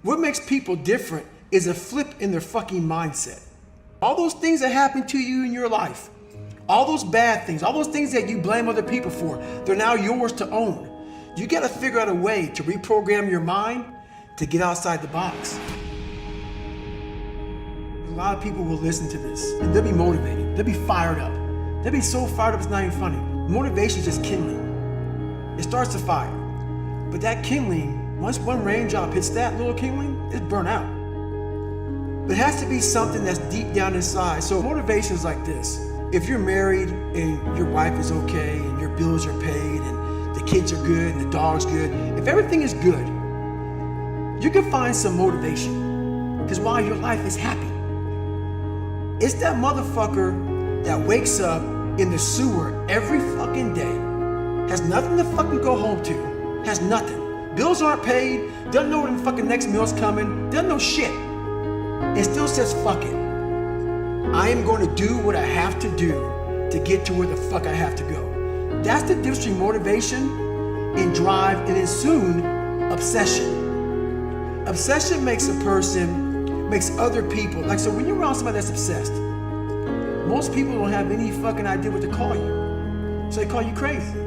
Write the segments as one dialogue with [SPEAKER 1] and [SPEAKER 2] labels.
[SPEAKER 1] What makes people different is a flip in their fucking mindset. All those things that happen to you in your life, all those bad things, all those things that you blame other people for, they're now yours to own. You gotta figure out a way to reprogram your mind to get outside the box. A lot of people will listen to this and they'll be motivated. They'll be fired up. They'll be so fired up it's not even funny. Motivation is just kindling. It starts a fire. But that kindling, once one raindrop hits that little kindling, it's burnt out. But it has to be something that's deep down inside. So motivation is like this. If you're married and your wife is okay and your bills are paid and the kids are good and the dog's good, if everything is good, you can find some motivation. Because why? Your life is happy. It's that motherfucker that wakes up in the sewer every fucking day, has nothing to fucking go home to, has nothing. Bills aren't paid, doesn't know when the fucking next meal's coming, doesn't know shit, and still says fuck it. I am going to do what I have to do to get to where the fuck I have to go. That's the difference between motivation and drive, and then soon, obsession. Obsession makes a person, makes other people, like, so when you're around somebody that's obsessed, most people don't have any fucking idea what to call you. So they call you crazy.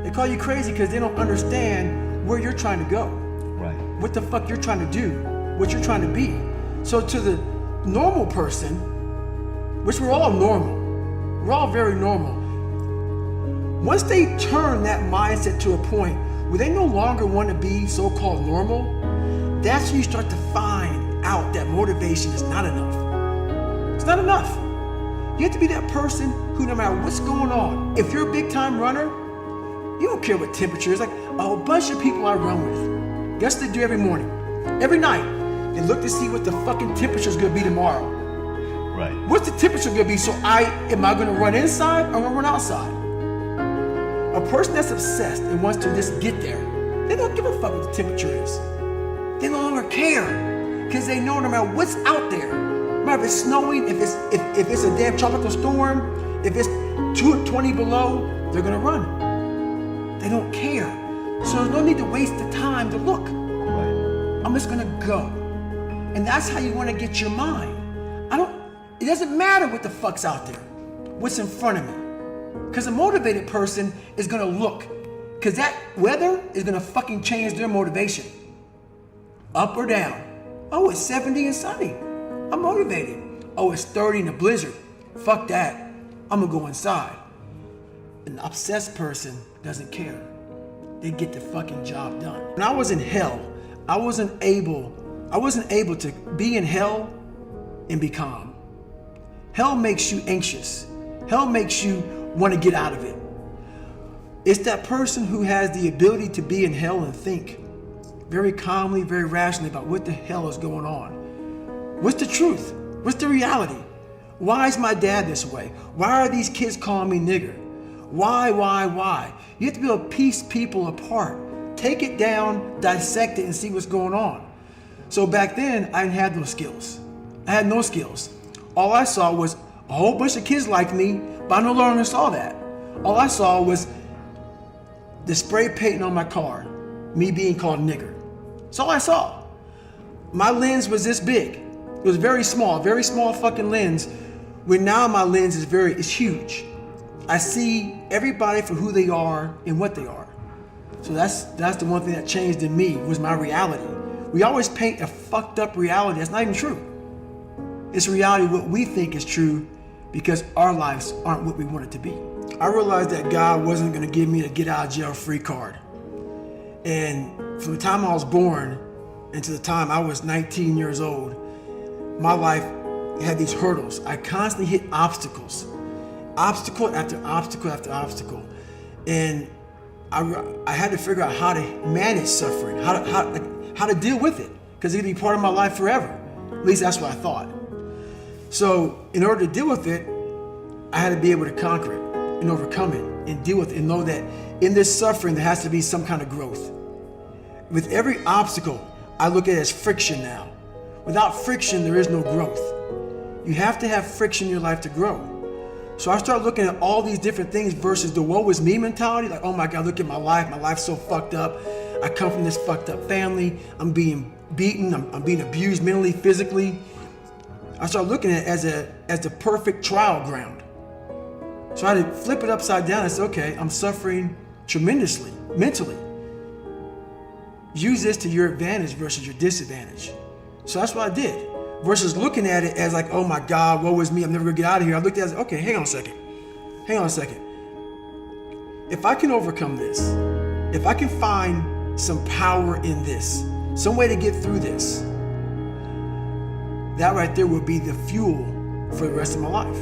[SPEAKER 1] They call you crazy because they don't understand where you're trying to go.
[SPEAKER 2] Right.
[SPEAKER 1] What the fuck you're trying to do, what you're trying to be. So to the normal person, which we're all normal, we're all very normal. Once they turn that mindset to a point where they no longer want to be so-called normal, that's when you start to find out that motivation is not enough. It's not enough. You have to be that person who, no matter what's going on, if you're a big time runner, you don't care what temperature is. Like a whole bunch of people I run with, guess what they do every morning? Every night, they look to see what the fucking temperature is gonna be tomorrow.
[SPEAKER 2] Right.
[SPEAKER 1] What's the temperature gonna be? So am I gonna run inside or am I gonna run outside? A person that's obsessed and wants to just get there, they don't give a fuck what the temperature is. They no longer care because they know no matter what's out there, no matter if it's snowing, if it's a damn tropical storm, if it's 20 below, they're gonna run. They don't care. So there's no need to waste the time to look.
[SPEAKER 2] Right.
[SPEAKER 1] I'm just gonna go. And that's how you wanna get your mind. It doesn't matter what the fuck's out there, what's in front of me. Because a motivated person is gonna look. Because that weather is gonna fucking change their motivation. Up or down. Oh, it's 70 and sunny. I'm motivated. Oh, it's 30 in a blizzard. Fuck that. I'm gonna go inside. An obsessed person doesn't care. They get the fucking job done. When I was in hell, I wasn't able to be in hell and be calm. Hell makes you anxious. Hell makes you want to get out of it. It's that person who has the ability to be in hell and think very calmly, very rationally about what the hell is going on. What's the truth? What's the reality? Why is my dad this way? Why are these kids calling me nigger? Why? You have to be able to piece people apart. Take it down, dissect it, and see what's going on. So back then, I didn't have those skills. I had no skills. All I saw was a whole bunch of kids like me, but I no longer saw that. All I saw was the spray painting on my car, me being called nigger. That's all I saw. My lens was this big. It was very small fucking lens, where now my lens is huge. I see everybody for who they are and what they are. So that's the one thing that changed in me, was my reality. We always paint a fucked up reality that's not even true. It's reality what we think is true because our lives aren't what we want it to be. I realized that God wasn't gonna give me a get out of jail free card. And from the time I was born into the time I was 19 years old, my life had these hurdles. I constantly hit obstacles. Obstacle after obstacle after obstacle. And I had to figure out how to manage suffering, how to deal with it, because it'd be part of my life forever. At least that's what I thought. So in order to deal with it, I had to be able to conquer it and overcome it and deal with it and know that in this suffering, there has to be some kind of growth. With every obstacle, I look at it as friction now. Without friction, there is no growth. You have to have friction in your life to grow. So I started looking at all these different things versus the woe is me mentality. Like, oh my God, look at my life. My life's so fucked up. I come from this fucked up family. I'm being beaten. I'm being abused mentally, physically. I started looking at it as the perfect trial ground. So I had to flip it upside down and say, okay, I'm suffering tremendously, mentally. Use this to your advantage versus your disadvantage. So that's what I did. Versus looking at it as like, oh my God, woe is me, I'm never gonna get out of here. I looked at it as, okay, hang on a second. If I can overcome this, if I can find some power in this, some way to get through this, that right there will be the fuel for the rest of my life.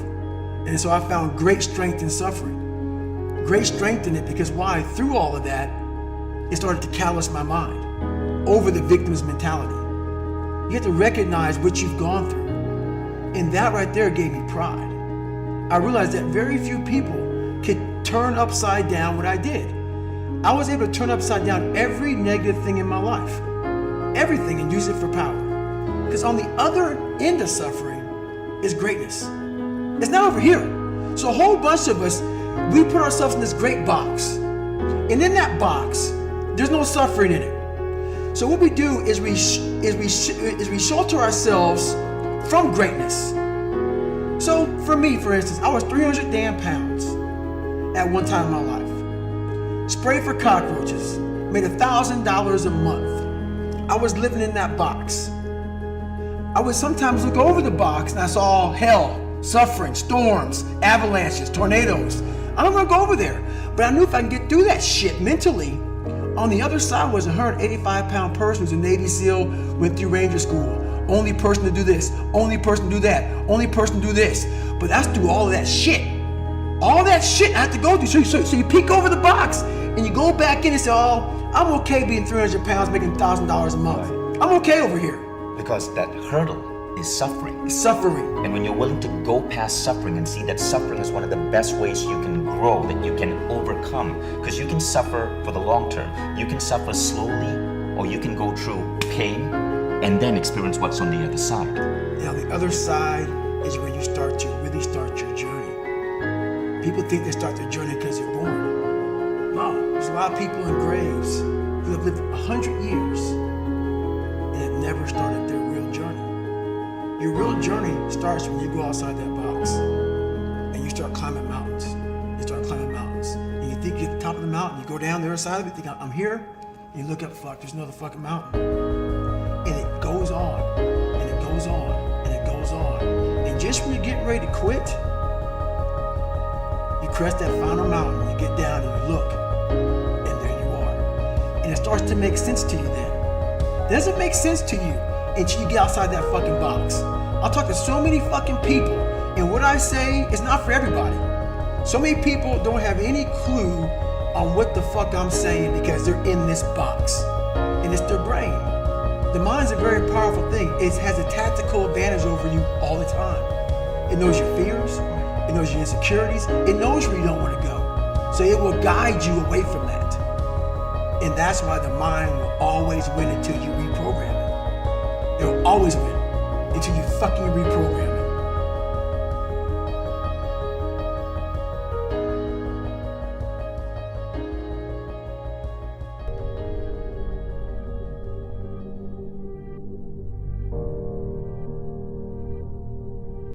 [SPEAKER 1] And so I found great strength in suffering. Great strength in it because why? Through all of that, it started to callous my mind over the victim's mentality. You have to recognize what you've gone through. And that right there gave me pride. I realized that very few people could turn upside down what I did. I was able to turn upside down every negative thing in my life. Everything, and use it for power. Because on the other end of suffering is greatness. It's not over here. So a whole bunch of us, we put ourselves in this great box. And in that box, there's no suffering in it. So what we do is we shelter ourselves from greatness. So for me, for instance, I was 300 damn pounds at one time in my life. Sprayed for cockroaches, made $1,000 a month. I was living in that box. I would sometimes look over the box and I saw hell, suffering, storms, avalanches, tornadoes. I don't want to go over there, but I knew if I can get through that shit mentally, on the other side was a 185-pound person who's a Navy SEAL, went through Ranger School. Only person to do this, only person to do that, only person to do this. But that's through all of that shit. All that shit I have to go through. So you peek over the box and you go back in and say, oh, I'm okay being 300 pounds, making $1,000 a month. I'm okay over here.
[SPEAKER 3] Because that hurdle is suffering.
[SPEAKER 1] It's suffering.
[SPEAKER 3] And when you're willing to go past suffering and see that suffering is one of the best ways you can grow, that you can overcome, because you can suffer for the long term. You can suffer slowly, or you can go through pain and then experience what's on the other side.
[SPEAKER 1] Now the other side is where you really start your journey. People think they start their journey because they're born. No, there's a lot of people in graves who have lived 100 years and have never started their real journey. Your real journey starts when you go outside that box and you start climbing mountains. And you think you're at the top of the mountain, you go down the other side of it, think I'm here, and you look up, fuck, there's another fucking mountain. And it goes on, and it goes on, and it goes on. And just when you're getting ready to quit, you crest that final mountain, you get down and you look, and there you are. And it starts to make sense to you then. It doesn't make sense to you until you get outside that fucking box. I'll talk to so many fucking people, and what I say is not for everybody. So many people don't have any clue on what the fuck I'm saying because they're in this box, and it's their brain. The mind's a very powerful thing. It has a tactical advantage over you all the time. It knows your fears, it knows your insecurities, it knows where you don't want to go. So it will guide you away from that. And that's why the mind will always win until you reprogram it. It will always win until you fucking reprogram it.